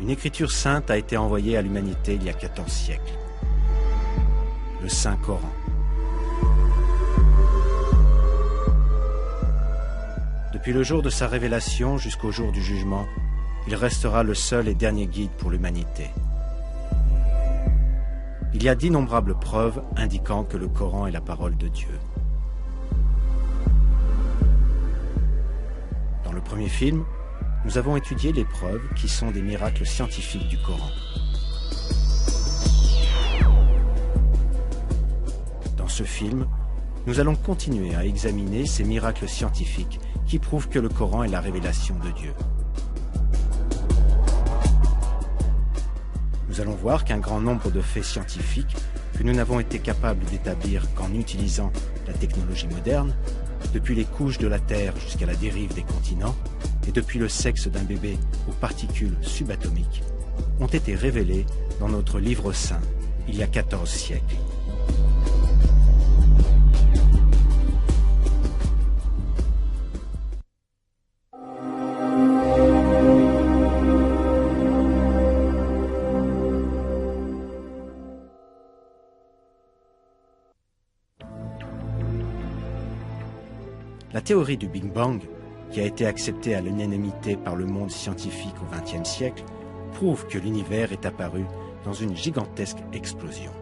Une écriture sainte a été envoyée à l'humanité il y a 14 siècles. Le Saint-Coran. Depuis le jour de sa révélation jusqu'au jour du jugement, il restera le seul et dernier guide pour l'humanité. Il y a d'innombrables preuves indiquant que le Coran est la parole de Dieu. Dans le premier film, nous avons étudié les preuves qui sont des miracles scientifiques du Coran. Dans ce film, nous allons continuer à examiner ces miracles scientifiques qui prouvent que le Coran est la révélation de Dieu. Nous allons voir qu'un grand nombre de faits scientifiques que nous n'avons été capables d'établir qu'en utilisant la technologie moderne, depuis les couches de la Terre jusqu'à la dérive des continents, et depuis le sexe d'un bébé aux particules subatomiques, ont été révélés dans notre livre saint il y a 14 siècles. La théorie du Big Bang, qui a été acceptée à l'unanimité par le monde scientifique au XXe siècle, prouve que l'univers est apparu dans une gigantesque explosion.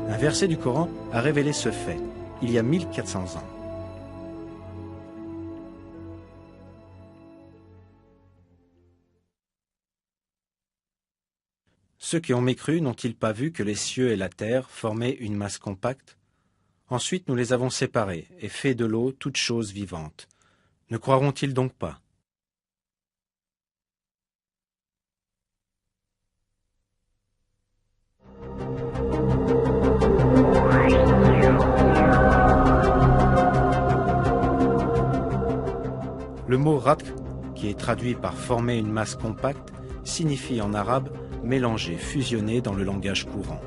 Un verset du Coran a révélé ce fait, il y a 1400 ans. Ceux qui ont mécru n'ont-ils pas vu que les cieux et la terre formaient une masse compacte? Ensuite nous les avons séparés et fait de l'eau toute chose vivante. Ne croiront-ils donc pas? Le mot ratq, qui est traduit par former une masse compacte, signifie en arabe mélanger, fusionner dans le langage courant.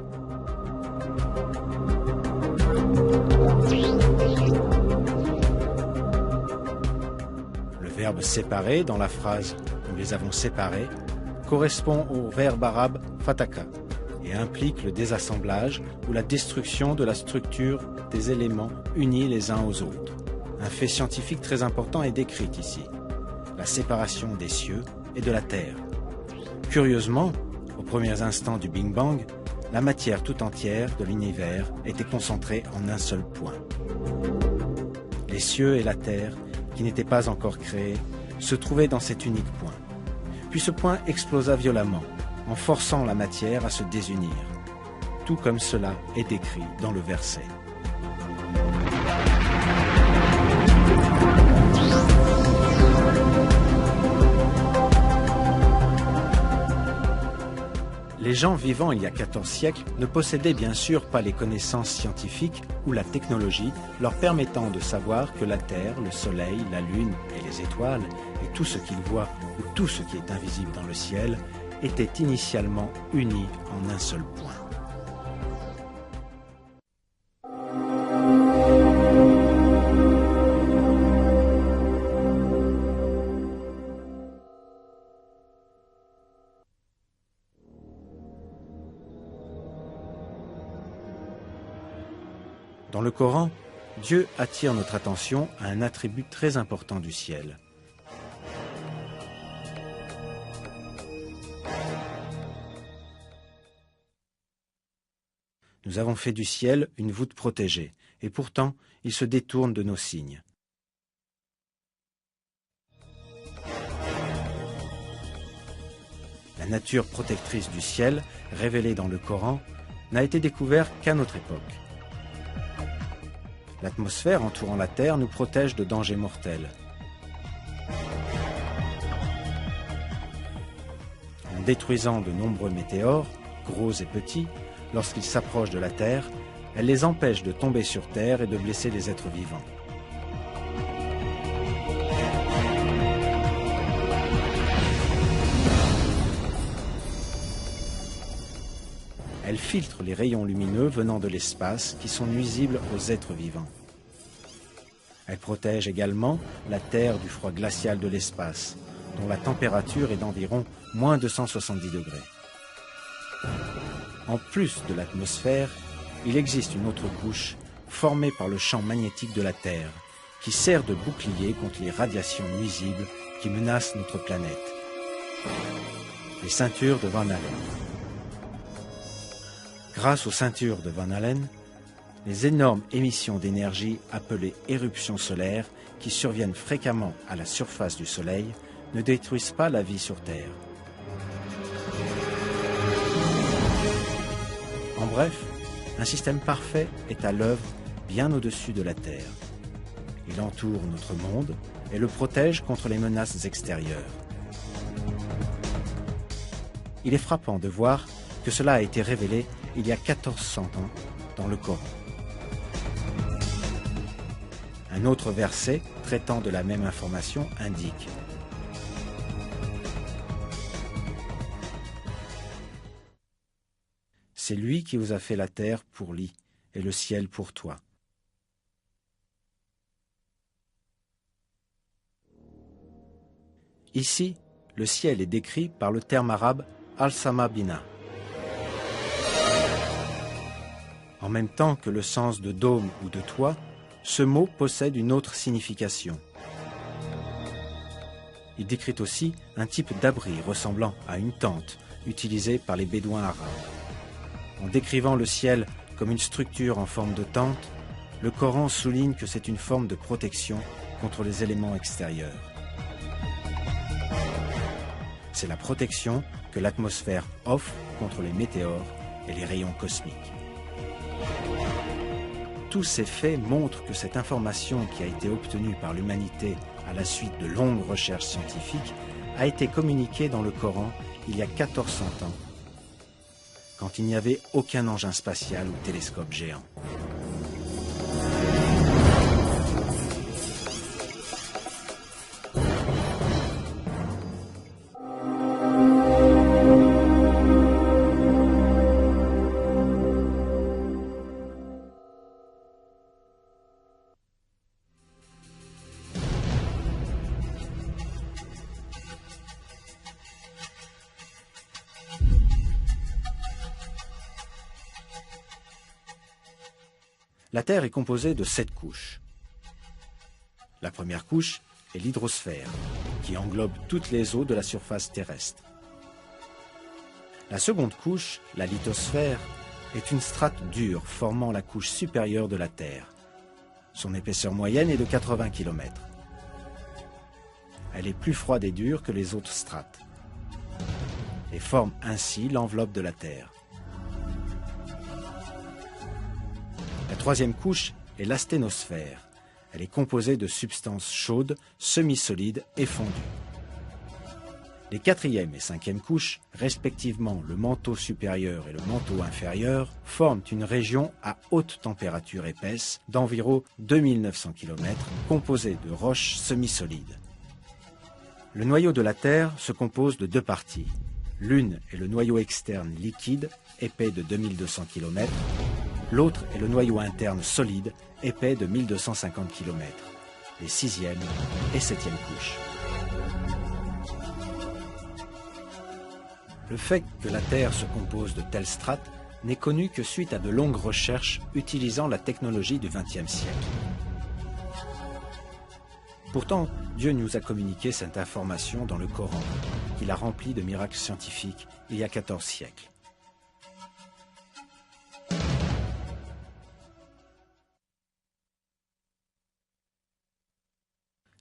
Le verbe séparer dans la phrase « nous les avons séparés » correspond au verbe arabe fataka et implique le désassemblage ou la destruction de la structure des éléments unis les uns aux autres. Un fait scientifique très important est décrit ici, la séparation des cieux et de la terre. Curieusement, aux premiers instants du Big Bang, la matière tout entière de l'univers était concentrée en un seul point. Les cieux et la terre, qui n'étaient pas encore créés, se trouvaient dans cet unique point. Puis ce point explosa violemment, en forçant la matière à se désunir, tout comme cela est décrit dans le verset. Les gens vivant il y a 14 siècles ne possédaient bien sûr pas les connaissances scientifiques ou la technologie leur permettant de savoir que la Terre, le Soleil, la Lune et les étoiles, et tout ce qu'ils voient ou tout ce qui est invisible dans le ciel, étaient initialement unis en un seul point. Dans le Coran, Dieu attire notre attention à un attribut très important du ciel. Nous avons fait du ciel une voûte protégée, et pourtant, il se détourne de nos signes. La nature protectrice du ciel, révélée dans le Coran, n'a été découverte qu'à notre époque. L'atmosphère entourant la Terre nous protège de dangers mortels. En détruisant de nombreux météores, gros et petits, lorsqu'ils s'approchent de la Terre, elle les empêche de tomber sur Terre et de blesser les êtres vivants. Elle filtre les rayons lumineux venant de l'espace qui sont nuisibles aux êtres vivants. Elle protège également la Terre du froid glacial de l'espace, dont la température est d'environ moins 270 degrés. En plus de l'atmosphère, il existe une autre couche formée par le champ magnétique de la Terre, qui sert de bouclier contre les radiations nuisibles qui menacent notre planète. Les ceintures de Van Allen. Grâce aux ceintures de Van Allen, les énormes émissions d'énergie appelées éruptions solaires qui surviennent fréquemment à la surface du Soleil ne détruisent pas la vie sur Terre. En bref, un système parfait est à l'œuvre bien au-dessus de la Terre. Il entoure notre monde et le protège contre les menaces extérieures. Il est frappant de voir que cela a été révélé il y a 1400 ans dans le Coran. Un autre verset traitant de la même information indique: c'est lui qui vous a fait la terre pour lit et le ciel pour toit. Ici, le ciel est décrit par le terme arabe al-sama bina. En même temps que le sens de dôme ou de toit, ce mot possède une autre signification. Il décrit aussi un type d'abri ressemblant à une tente utilisée par les bédouins arabes. En décrivant le ciel comme une structure en forme de tente, le Coran souligne que c'est une forme de protection contre les éléments extérieurs. C'est la protection que l'atmosphère offre contre les météores et les rayons cosmiques. Tous ces faits montrent que cette information qui a été obtenue par l'humanité à la suite de longues recherches scientifiques a été communiquée dans le Coran il y a 1400 ans, quand il n'y avait aucun engin spatial ou télescope géant. La Terre est composée de 7 couches. La première couche est l'hydrosphère, qui englobe toutes les eaux de la surface terrestre. La seconde couche, la lithosphère, est une strate dure formant la couche supérieure de la Terre. Son épaisseur moyenne est de 80 km. Elle est plus froide et dure que les autres strates et forme ainsi l'enveloppe de la Terre. La troisième couche est l'asténosphère. Elle est composée de substances chaudes, semi-solides et fondues. Les quatrième et cinquième couches, respectivement le manteau supérieur et le manteau inférieur, forment une région à haute température épaisse d'environ 2900 km, composée de roches semi-solides. Le noyau de la Terre se compose de 2 parties. L'une est le noyau externe liquide, épais de 2200 km. L'autre est le noyau interne solide, épais de 1250 km, les 6e et 7e couches. Le fait que la Terre se compose de telles strates n'est connu que suite à de longues recherches utilisant la technologie du XXe siècle. Pourtant, Dieu nous a communiqué cette information dans le Coran, qu'il a rempli de miracles scientifiques il y a 14 siècles.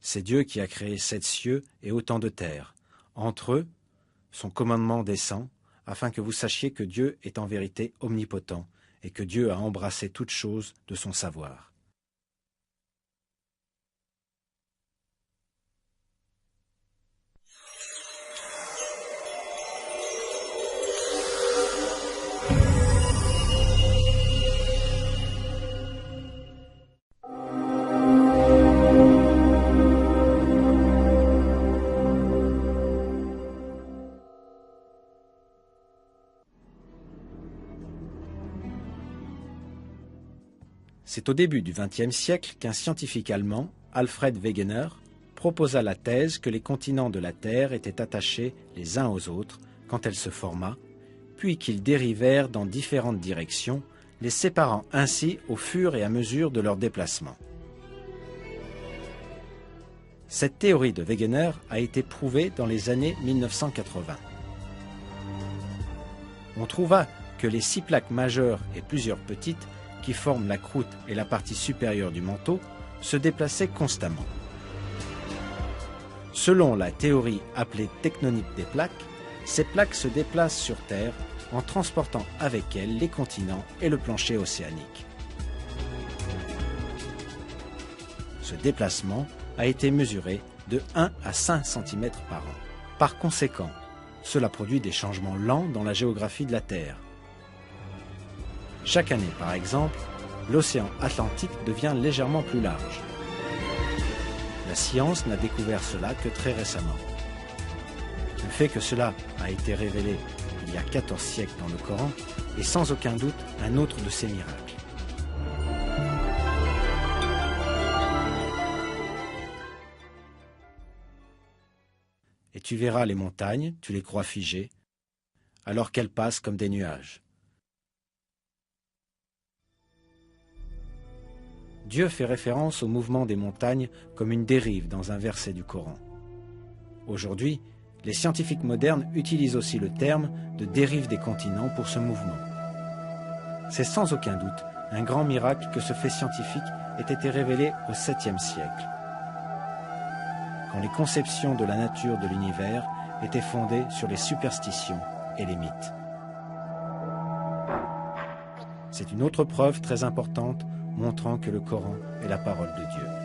C'est Dieu qui a créé 7 cieux et autant de terres. Entre eux, son commandement descend, afin que vous sachiez que Dieu est en vérité omnipotent et que Dieu a embrassé toutes choses de son savoir. C'est au début du XXe siècle qu'un scientifique allemand, Alfred Wegener, proposa la thèse que les continents de la Terre étaient attachés les uns aux autres quand elle se forma, puis qu'ils dérivèrent dans différentes directions, les séparant ainsi au fur et à mesure de leur déplacement. Cette théorie de Wegener a été prouvée dans les années 1980. On trouva que les 6 plaques majeures et plusieurs petites, qui forment la croûte et la partie supérieure du manteau, se déplaçaient constamment. Selon la théorie appelée tectonique des plaques, ces plaques se déplacent sur Terre en transportant avec elles les continents et le plancher océanique. Ce déplacement a été mesuré de 1 à 5 cm par an. Par conséquent, cela produit des changements lents dans la géographie de la Terre. Chaque année, par exemple, l'océan Atlantique devient légèrement plus large. La science n'a découvert cela que très récemment. Le fait que cela a été révélé il y a 14 siècles dans le Coran est sans aucun doute un autre de ces miracles. Et tu verras les montagnes, tu les crois figées, alors qu'elles passent comme des nuages. Dieu fait référence au mouvement des montagnes comme une dérive dans un verset du Coran. Aujourd'hui, les scientifiques modernes utilisent aussi le terme de dérive des continents pour ce mouvement. C'est sans aucun doute un grand miracle que ce fait scientifique ait été révélé au 7e siècle, quand les conceptions de la nature de l'univers étaient fondées sur les superstitions et les mythes. C'est une autre preuve très importante montrant que le Coran est la parole de Dieu.